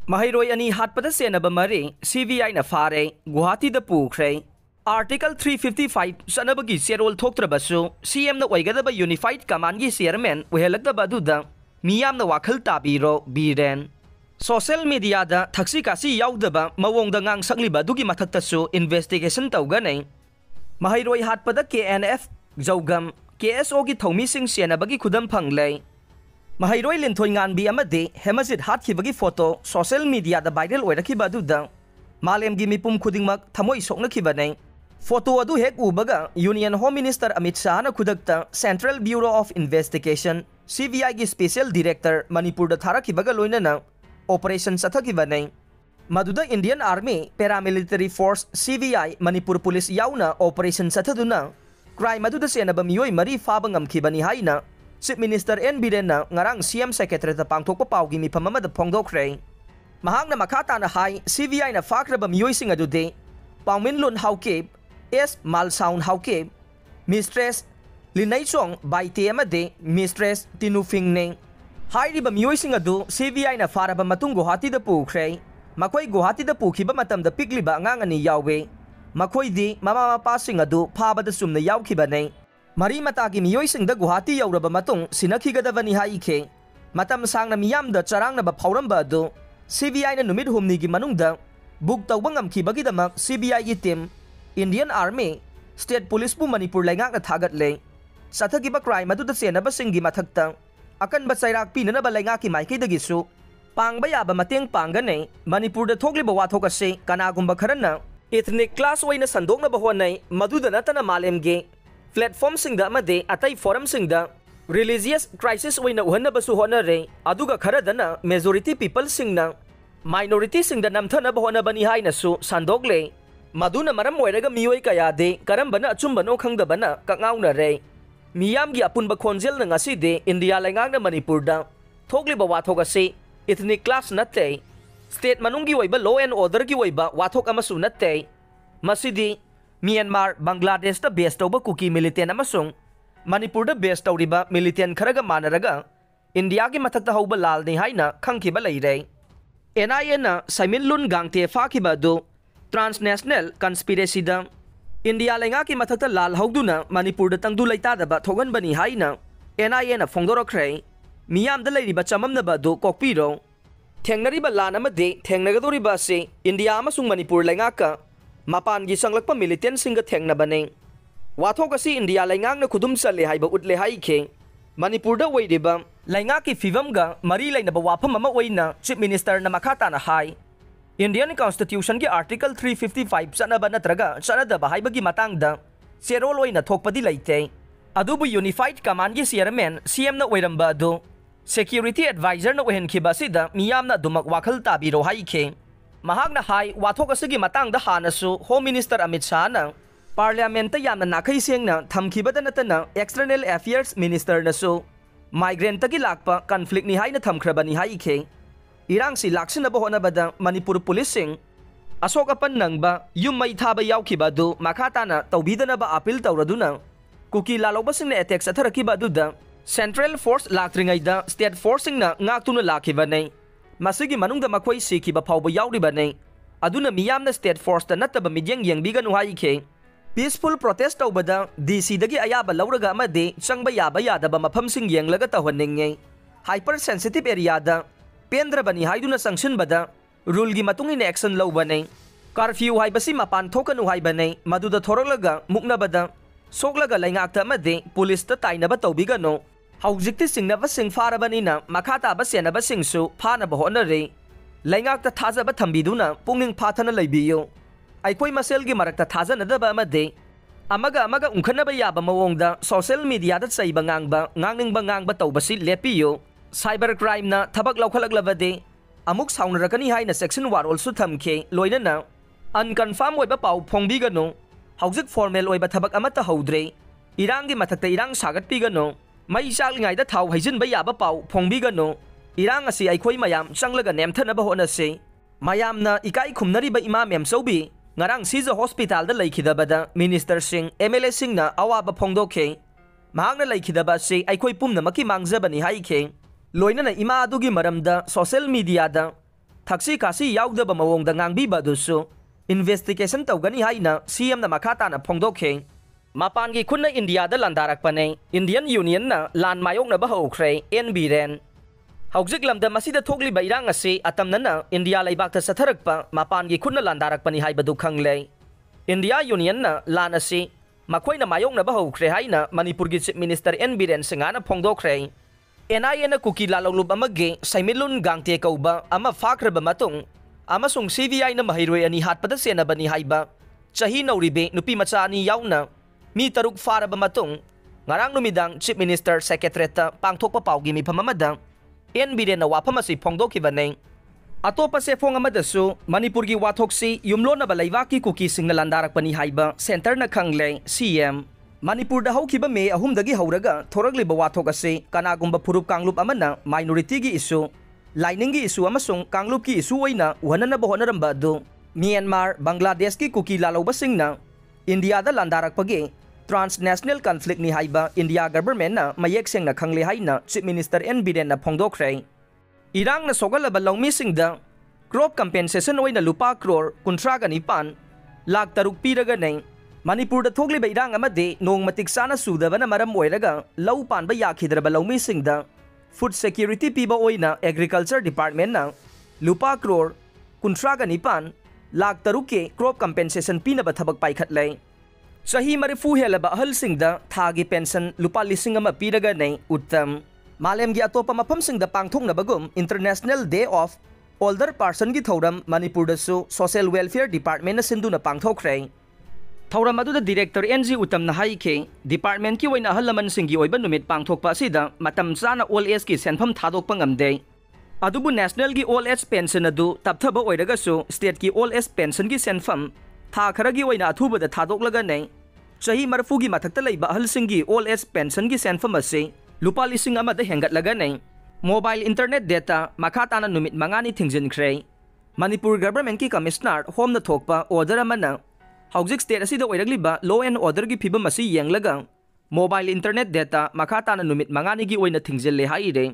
Mahiroi ani hatpada senaba mari CVI na fare Guwahati da pukre. Article 355 sanabagi serol thoktrabasu CM na oigadaba Unified Command gi chairman wehelagdaba duda miyam na wakhal tabiro biren. Social media da thaksi kasi yaudaba mawongda ngang sakliba dugi mathaktasu investigation tawganai. Mahiroi hatpada KNF Jawgam KSO gi thomi sing senabagi khudam phanglei. Mahiroi linthoi nganbi amade Hemajit hatkibagi photo social media da viral oirakiba duda malem gi mipum khudingmak thamoi soknakibanai. Photo adu hek ubaga Union Home Minister Amit Shah na khudakta Central Bureau of Investigation CBI gi Special Director Manipur da tharakibaga loinana Operation Sathakibanai. Maduda Indian Army Paramilitary Force CBI Manipur Police yauna Operation Sathaduna crime maduda senaba miyoi mari faba ngamkhibani haina Chief Minister N Biren na ngarang CM Secretary ta pangthokpa pawgi mifam amada phongdokre. Mahakna makhata na hai CBI na fakraba miyoi sing adude Pawmin Lun Hauke S Malsaun Hauke Mistress Linai Chong Baite amade Mistress Tinufing ne hairiba miyoi sing adu CBI na faraba matung Guwahati da pukre. Makoi Guwahati da pukhiba matamda pikliba angangani yawe makoi di mama mapa sing adu phabada sumna yawkhibane. Mari matagi miyoi sing da Guwahati yauraba matung sinakhigadabani haike matam sangna miyamda charangna ba phawramba adu CBI na numit humni gi manungda buk tawba ngamkhibagi damak CBI gi team Indian Army State Police bu Manipur laingak na thagatle sathagiba crime adu da senaba singi mathakta akan ba chairak pinana ba laingak ki maikei dagisu pangba yaba mateng pangane Manipur da thokliba wathok ase kanagumba kharana ethnic class oina sandokna ba honai maduda natana malem ge platform singda amade atai forum singda religious crisis oina uhanna basu honare aduga kharadana majority people singna minority singda namthana ba hona bani haina su sandogle maduna maram oiraga miyoi kaya de karambana achumbano khangdabana kangauna re miyam gi apunba khonjel na ngasi de India laingang na Manipur da thokliba wathok ase ethnic class natte state manungi oiba law and order gi oiba wathok amasu natte masidi Myanmar Bangladesh da base tawba kuki militant amasung Manipur da base tawriba militant kharaga manaraga India gi mathakta hauba lal ni haina khangkhiba leire. NIA na Simon Lun Gangte fakhiba du transnational conspiracy da India lenga ki mathakta lal hauduna Manipur da tangdu laita da ba thogan bani haina NIA na phongdorokre miyam da leiriba chamamna ba du kokpiro thengnariba lan amade thengnagadoriba se India amasung Manipur lenga ka mapan gi sanglakpa militant singa thengna bane wathok asi India laingang na khudum sale haiba utle hai khe Manipur da oiriba lainga ki fivam ga mari laina ba wafam ama oina Chief Minister na makhata na hai Indian Constitution ki Article 355 sanaba natraga sanada ba haiba gi matang da serol oina thokpadi laite adubu Unified Command gi chairman CM na oiramba do Security Advisor na ohen khiba sida miyam na dumak wakhal tabiro hai khe Mahakna hai wathok asigi matang da hanasu Home Minister Amit Shah na Parliament yamna nakhai sengna thamkhibada natana External Affairs Minister nasu migrant tagi lakpa conflict ni hai na thamkhrabani hai khe irang si laksina ba hona bada Manipur Police sing asok apan nangba yum mai thaba yaukhiba du makhata na tawbidana ba appeal tawraduna kuki laloba sing na attack satharakiba du da Central Force laktringai da State Force sing na ngaktuna lakhiba nei masigi manungda makhoi sikhiba phawba yauriba nei aduna miyamna State Force ta nataba midyang yangbiganu hai khe peaceful protest tawbada DC dagi ayaba lauraga amade changba yaba yadaba mafam sing yenglaga tawhanninge hyper sensitive area da pendra bani haiduna sanction bada rule gi matung in action lawba nei curfew haibasi mapan thokanu haiba nei maduda thorolaga mukna bada soklaga laingakta amade police ta tainaba tawbigano haujikti singnaba sing farabani na makhata ba senaba singsu phana ba honare laingakta thajaba thambiduna pungning phathana leibiyo aikoi masel gi marakta thajanadaba amade amaga unkhana ba yaba mawongda social media da chaiba ngangba ngangning ngangba tawbasi lepiyo cyber crime na thabak laukhalak amuk saunrakani haina section war also thamke loinana unconfirmed oiba pau phongbigano haujik formal oiba thabak amata haudre irangi mathakta irang sagat pigano mai chaklingai da thau haijin ba yaba pau phongbigano irang asi aikoi mayam changlaga nemthana ba honase mayam na ikai khumnari ba imam em sobi ngarang siza hospital da laikhidabada Minister Singh MLA Singh na awaba phongdokhe mahangna laikhidaba se aikoi pumna maki mangjabani haikhe loinana ima adugi maramda social media da thakси kasi yaudaba mawongda ngangbibba adusu investigation tawgani haina CM na makha tana phongdokhe mapangi khunna India da landarakpane Indian Union na lan mayoknaba haukhre NBREN Haujik lamda masida thokli ba irang ase atamnana India laibakta satharakpa mapangi khunna landarakpani haibadu khangle India Union na lan ase makoina mayoknaba haukhre haina Manipur gi Chief Minister NBREN singana phongdokre NIA na kuki lalawlub amage saimilun gangte kauba ama fakraba matung amasung CVI na mahirwe ani hatpada senaba ni haiba chahi nauribe nupi macha ani yauna mi taruk faraba matung ngarang numidang Chief Minister Secretariat pangthokpa pawgi mi phamamada NBREN na waphamasi phongdokhibaneng atopa se phong amadasu Manipur gi wathoksi yumlo na balaywaki kuki singna landarakpani haiba center na khangle CM Manipur da haukiba me ahumdagi hauraga thoragliba wathok ase kanagumba phurup kanglup amana minority gi issue lining gi issue amasung kanglup ki issue oina uhanana bahonaramba du Myanmar Bangladesh ki kuki lalawba singna India da landarakpagi transnational conflict ni haiba India government na mayek sengna khangle haina Chief Minister NBREN na phongdokre irang na sogalaba lawmi singda crop compensation oina lupa crore 39 lakh taruk piraga nei Manipur da thokliba irang amade nong matiksana sudaba na maram oiraga law panba yakhidraba lawmi singda food security piba oina agriculture department na lupa crore 39 lakh taruke crop compensation pinaba thabak paikhatlei Sahi marifu helaba ahal singda thagi pension lupa lising ama piraga nei uttam malem gi atopa mafam singda pangthok na bagum International Day of Older Person gi thoram Manipur da su Social Welfare Department na sindu na pangthokre thoram adu da Director NG Uttam na haike department ki waina ahal laman singi oiba numit pangthokpa sida matam chana old age ki senpham thadokpa ngamde adubu national gi old age pension adu tapthaba oiraga su state ki old age pension gi senpham tha kharagi waina athuba da thadoklaga nei chahi marfugi mathakta leiba ahal singi old age pension gi senpham ase lupa lising amada hengatlaga nei mobile internet data makhatana numit mangani thingjinkhre Manipur government ki commissioner home na thokpa order amana haujik state asida oiragliba law and order gi phibam asi yenglaga mobile internet data makhatana numit mangani gi oina thingjelle haire